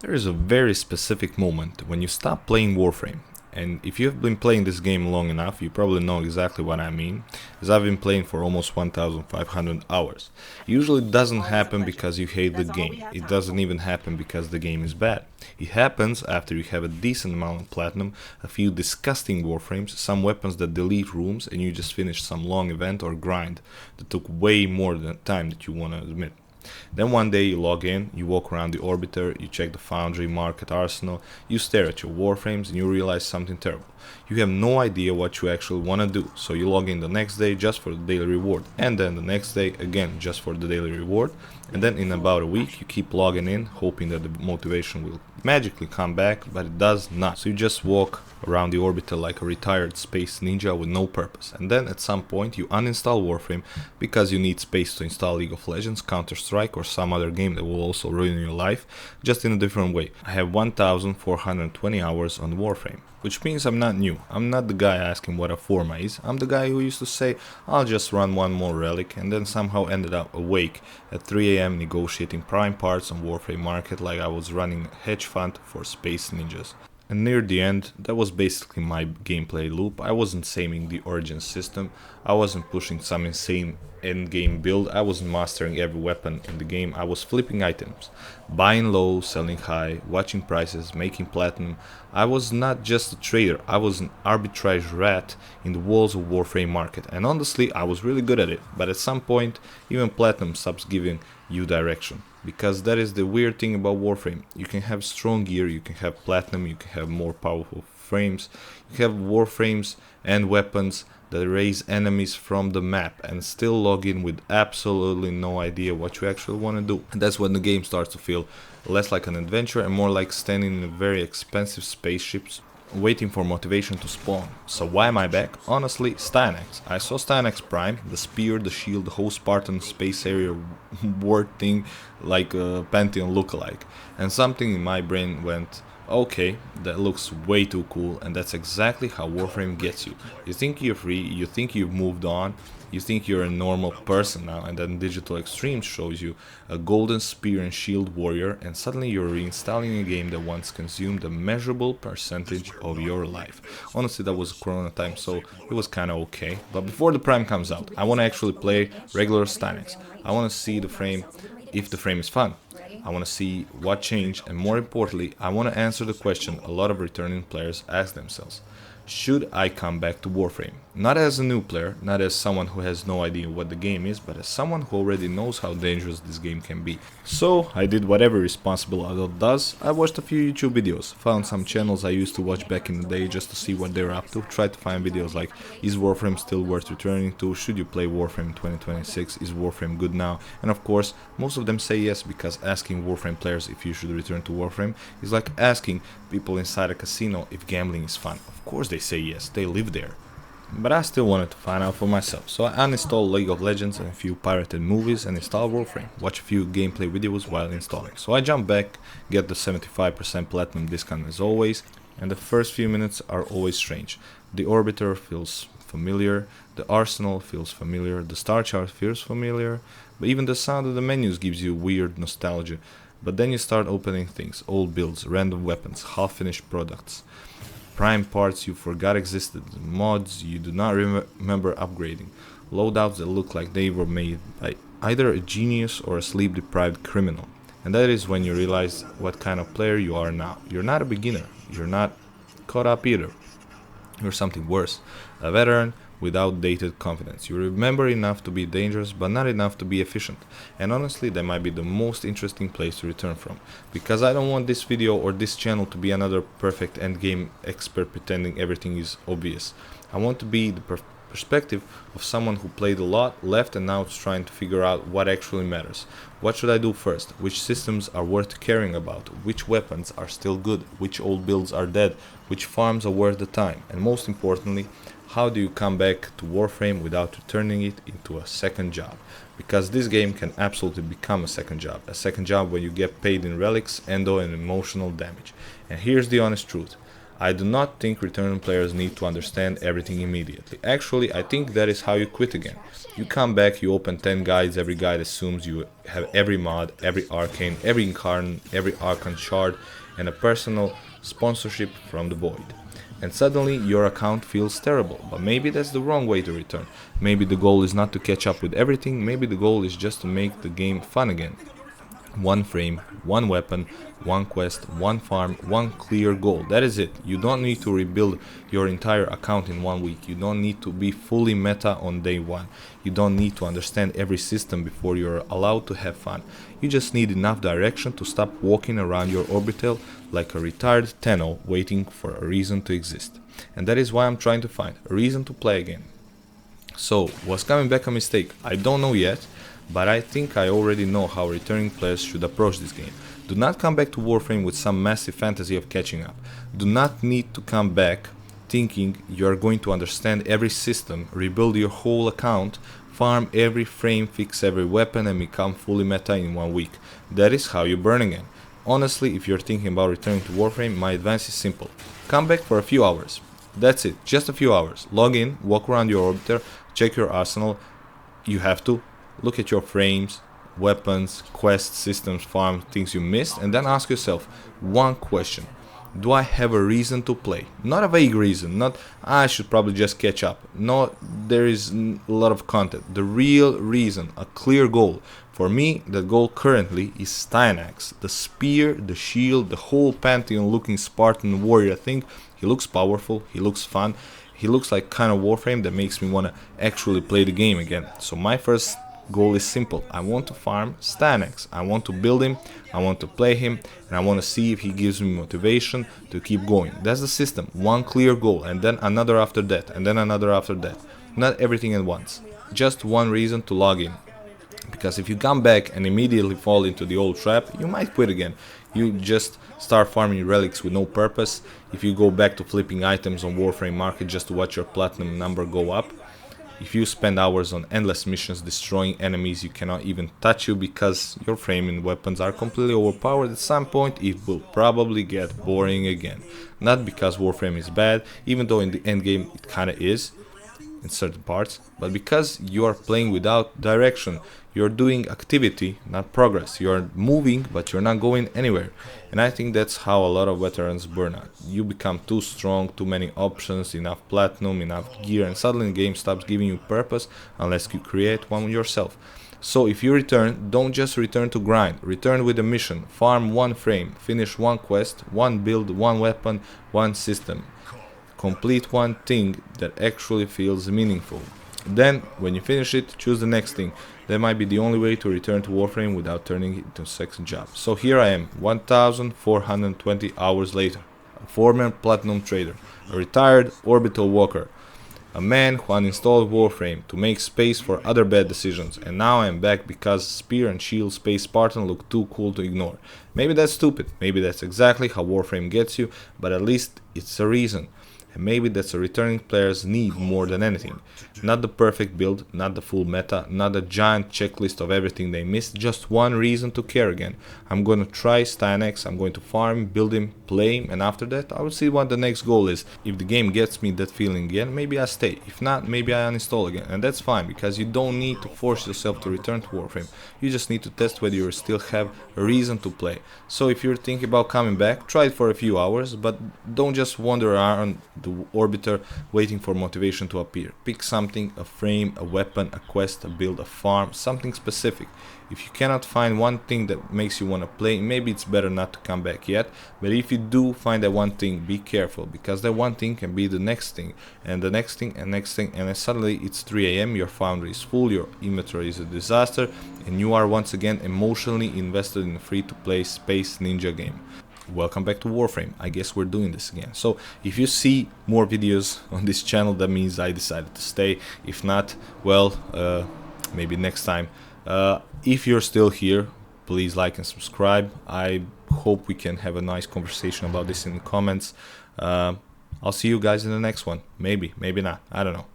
There is a very specific moment when you stop playing Warframe, and if you have been playing this game long enough, you probably know exactly what I mean, as I've been playing for almost 1500 hours. Usually it doesn't happen because you hate the game, it doesn't even happen because the game is bad. It happens after you have a decent amount of platinum, a few disgusting Warframes, some weapons that delete rooms, and you just finished some long event or grind that took way more than time that you want to admit. Then one day you log in, you walk around the orbiter, you check the foundry, market, arsenal, you stare at your warframes and you realize something terrible. You have no idea what you actually want to do, so you log in the next day just for the daily reward, and then the next day again just for the daily reward, and then in about a week you keep logging in, hoping that the motivation will magically come back, but it does not. So you just walk around the orbiter like a retired space ninja with no purpose, and then at some point you uninstall Warframe because you need space to install League of Legends, Counter-Strike or some other game that will also ruin your life, just in a different way. I have 1420 hours on Warframe, which means I'm not new. I'm not the guy asking what a forma is. I'm the guy who used to say, I'll just run one more relic, and then somehow ended up awake at 3 AM negotiating prime parts on Warframe Market like I was running a hedge fund for space ninjas. And near the end, that was basically my gameplay loop. I wasn't saving the origin system, I wasn't pushing some insane endgame build, I wasn't mastering every weapon in the game, I was flipping items. Buying low, selling high, watching prices, making platinum. I was not just a trader, I was an arbitrage rat in the walls of Warframe Market. And honestly, I was really good at it, but at some point, even platinum stops giving you direction. Because that is the weird thing about Warframe. You can have strong gear, you can have platinum, you can have more powerful frames, you can have warframes and weapons that raise enemies from the map and still log in with absolutely no idea what you actually want to do. And that's when the game starts to feel less like an adventure and more like standing in very expensive spaceships waiting for motivation to spawn. So why am I back? Honestly, Styanax. I saw Styanax Prime, the spear, the shield, the whole Spartan space area word thing like a Pantheon lookalike. And something in my brain went, okay, that looks way too cool, and that's exactly how Warframe gets you. You think you're free, you think you've moved on, you think you're a normal person now, and then Digital Extreme shows you a golden spear and shield warrior, and suddenly you're reinstalling a game that once consumed a measurable percentage of your life. Honestly, that was Corona time, so it was kinda okay. But before the Prime comes out, I wanna actually play regular Styanax. I wanna see the frame, if the frame is fun. I want to see what changed, and more importantly, I want to answer the question a lot of returning players ask themselves. Should I come back to Warframe? Not as a new player, not as someone who has no idea what the game is, but as someone who already knows how dangerous this game can be. So I did what every responsible adult does. I watched a few YouTube videos, found some channels I used to watch back in the day just to see what they're up to, tried to find videos like, is Warframe still worth returning to, should you play Warframe in 2026, is Warframe good now, and of course most of them say yes, because asking Warframe players if you should return to Warframe is like asking people inside a casino if gambling is fun. Of course they say yes, they live there. But I still wanted to find out for myself, so I uninstalled League of Legends and a few pirated movies and installed Warframe, watch a few gameplay videos while installing. So I jump back, get the 75% platinum discount as always, and the first few minutes are always strange. The orbiter feels familiar, the arsenal feels familiar, the star chart feels familiar, but even the sound of the menus gives you weird nostalgia. But then you start opening things, old builds, random weapons, half-finished products, prime parts you forgot existed, mods you do not remember upgrading, loadouts that look like they were made by either a genius or a sleep-deprived criminal. And that is when you realize what kind of player you are now. You're not a beginner, you're not caught up either. You're something worse, a veteran with outdated confidence. You remember enough to be dangerous, but not enough to be efficient. And honestly, that might be the most interesting place to return from. Because I don't want this video or this channel to be another perfect endgame expert pretending everything is obvious. I want to be the perspective of someone who played a lot, left, and now is trying to figure out what actually matters. What should I do first? Which systems are worth caring about? Which weapons are still good? Which old builds are dead? Which farms are worth the time? And most importantly, how do you come back to Warframe without turning it into a second job? Because this game can absolutely become a second job where you get paid in relics, endo, and emotional damage. And here's the honest truth. I do not think returning players need to understand everything immediately. Actually, I think that is how you quit again. You come back, you open 10 guides, every guide assumes you have every mod, every arcane, every incarnate, every arcane shard, and a personal sponsorship from the void. And suddenly your account feels terrible, but maybe that's the wrong way to return. Maybe the goal is not to catch up with everything, maybe the goal is just to make the game fun again. One frame, one weapon, one quest, one farm, one clear goal. That is it. You don't need to rebuild your entire account in 1 week. You don't need to be fully meta on day one. You don't need to understand every system before you're allowed to have fun. You just need enough direction to stop walking around your orbital like a retired Tenno waiting for a reason to exist. And that is why I'm trying to find a reason to play again. So, was coming back a mistake? I don't know yet, but I think I already know how returning players should approach this game. Do not come back to Warframe with some massive fantasy of catching up. Do not need to come back thinking you are going to understand every system, rebuild your whole account, farm every frame, fix every weapon and become fully meta in 1 week. That is how you burn again. Honestly, if you're thinking about returning to Warframe, my advice is simple. Come back for a few hours. That's it, just a few hours. Log in, walk around your orbiter, check your arsenal. You have to. Look at your frames, weapons, quests, systems, farm, things you missed, and then ask yourself one question. Do I have a reason to play? Not a vague reason, not I should probably just catch up. No, there is a lot of content. The real reason, a clear goal. For me, the goal currently is Styanax. The spear, the shield, the whole pantheon looking Spartan warrior thing. He looks powerful, he looks fun, he looks like kind of Warframe that makes me want to actually play the game again. So my first goal is simple. I want to farm Styanax. I want to build him, I want to play him, and I want to see if he gives me motivation to keep going. That's the system. One clear goal, and then another after that, and then another after that. Not everything at once. Just one reason to log in. Because if you come back and immediately fall into the old trap, you might quit again. You just start farming relics with no purpose. If you go back to flipping items on Warframe Market just to watch your platinum number go up. If you spend hours on endless missions destroying enemies you cannot even touch you because your frame and weapons are completely overpowered, at some point it will probably get boring again. Not because Warframe is bad, even though in the endgame it kinda is in certain parts, but because you are playing without direction. You're doing activity, not progress. You're moving, but you're not going anywhere. And I think that's how a lot of veterans burn out. You become too strong, too many options, enough platinum, enough gear, and suddenly the game stops giving you purpose unless you create one yourself. So if you return, don't just return to grind. Return with a mission. Farm one frame, finish one quest, one build, one weapon, one system. Complete one thing that actually feels meaningful. Then, when you finish it, choose the next thing. That might be the only way to return to Warframe without turning it into a second job. So here I am, 1420 hours later. A former platinum trader, a retired orbital walker, a man who uninstalled Warframe to make space for other bad decisions, and now I am back because Spear and Shield Space Spartan look too cool to ignore. Maybe that's stupid, maybe that's exactly how Warframe gets you, but at least it's a reason. And maybe that's a returning player's need more than anything. Not the perfect build, not the full meta, not a giant checklist of everything they missed, just one reason to care again. I'm gonna try Styanax, I'm going to farm, build him, play him, and after that I will see what the next goal is. If the game gets me that feeling again, maybe I stay. If not, maybe I uninstall again. And that's fine, because you don't need to force yourself to return to Warframe. You just need to test whether you still have a reason to play. So if you're thinking about coming back, try it for a few hours, but don't just wander around the orbiter waiting for motivation to appear. Pick something, a frame, a weapon, a quest, a build, a farm, something specific. If you cannot find one thing that makes you want to play, maybe it's better not to come back yet, but if you do find that one thing, be careful, because that one thing can be the next thing, and the next thing, and next thing, and then suddenly it's 3 AM, your foundry is full, your inventory is a disaster, and you are once again emotionally invested in a free-to-play space ninja game. Welcome back to Warframe. I guess we're doing this again. So if you see more videos on this channel, that means I decided to stay. If not, well, maybe next time. If you're still here, please like and subscribe. I hope we can have a nice conversation about this in the comments. I'll see you guys in the next one. Maybe, maybe not. I don't know.